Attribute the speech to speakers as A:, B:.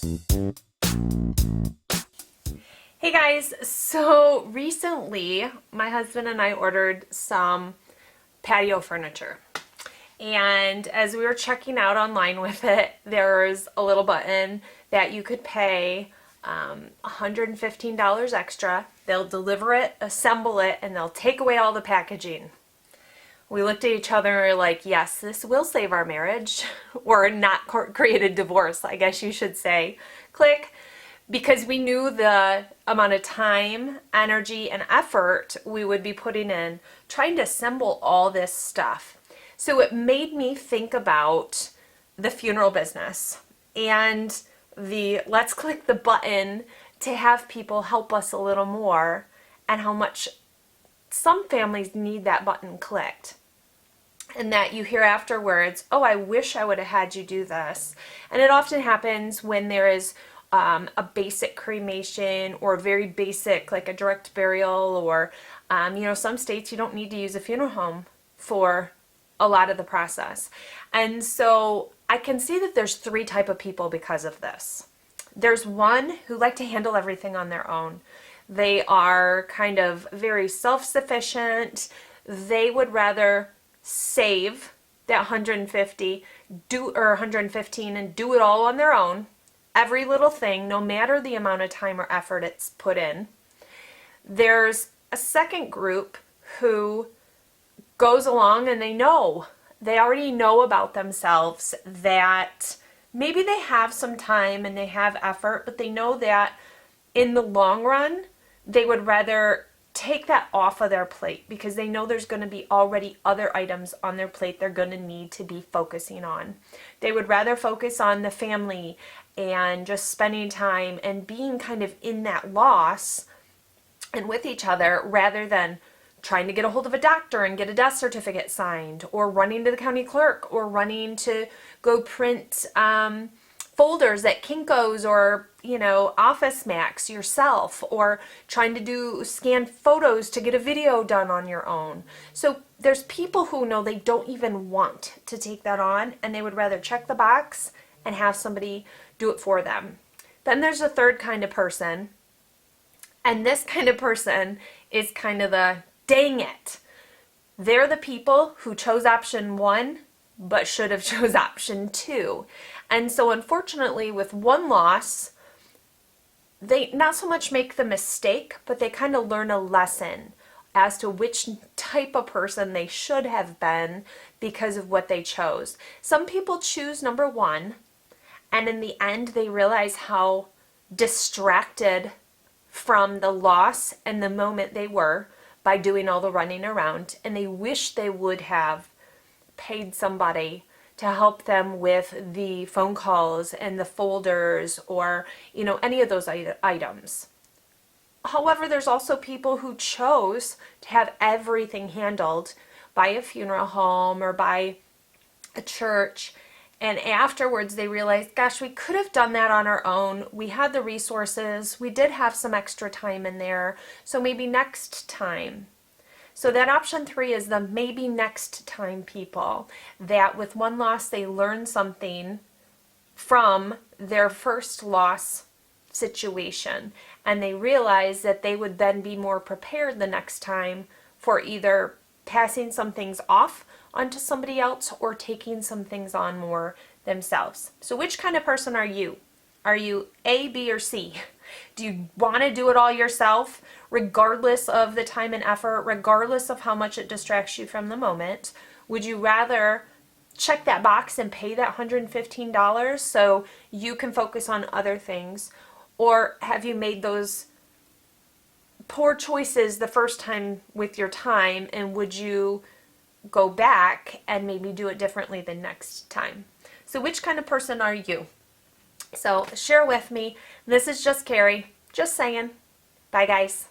A: Hey guys, so recently my husband and I ordered some patio furniture. And as we were checking out online with it, there's a little button that you could pay $115 extra. They'll deliver it, assemble it, and they'll take away all the packaging. We looked at each other and were like, yes, this will save our marriage, or not create a divorce, I guess you should say. Click. Because we knew the amount of time, energy, and effort we would be putting in trying to assemble all this stuff. So it made me think about the funeral business and the let's click the button to have people help us a little more, and how much some families need that button clicked. And that you hear afterwards, oh, I wish I would have had you do this. And it often happens when there is a basic cremation, or very basic, like a direct burial, or some states you don't need to use a funeral home for a lot of the process. And so I can see that there's three type of people because of this. There's one who like to handle everything on their own. They are kind of very self-sufficient. They would rather save that 150 or 115 and do it all on their own. Every little thing, no matter the amount of time or effort it's put in. There's a second group who goes along and they already know about themselves that maybe they have some time and they have effort, but they know that in the long run, they would rather take that off of their plate because they know there's going to be already other items on their plate they're going to need to be focusing on. They would rather focus on the family and just spending time and being kind of in that loss and with each other, rather than trying to get a hold of a doctor and get a death certificate signed, or running to the county clerk, or running to go print folders at Kinko's or Office Max yourself, or trying to scan photos to get a video done on your own. So there's people who know they don't even want to take that on, and they would rather check the box and have somebody do it for them. Then there's a third kind of person, and this kind of person is kind of the dang it. They're the people who chose option one but should have chose option two. And so unfortunately, with one loss, they not so much make the mistake, but they kind of learn a lesson as to which type of person they should have been because of what they chose. Some people choose number one, and in the end, they realize how distracted from the loss and the moment they were by doing all the running around, and they wish they would have paid somebody to help them with the phone calls and the folders, or any of those items. However, there's also people who chose to have everything handled by a funeral home or by a church, and afterwards they realized, gosh, we could have done that on our own. We had the resources, we did have some extra time in there, so maybe next time. So that option three is the maybe next time people, that with one loss they learn something from their first loss situation, and they realize that they would then be more prepared the next time for either passing some things off onto somebody else or taking some things on more themselves. So which kind of person are you? Are you A, B, or C? Do you want to do it all yourself, regardless of the time and effort, regardless of how much it distracts you from the moment? Would you rather check that box and pay that $115 so you can focus on other things? Or have you made those poor choices the first time with your time, and would you go back and maybe do it differently the next time? So which kind of person are you? So share with me. This is just Kari, just saying. Bye guys.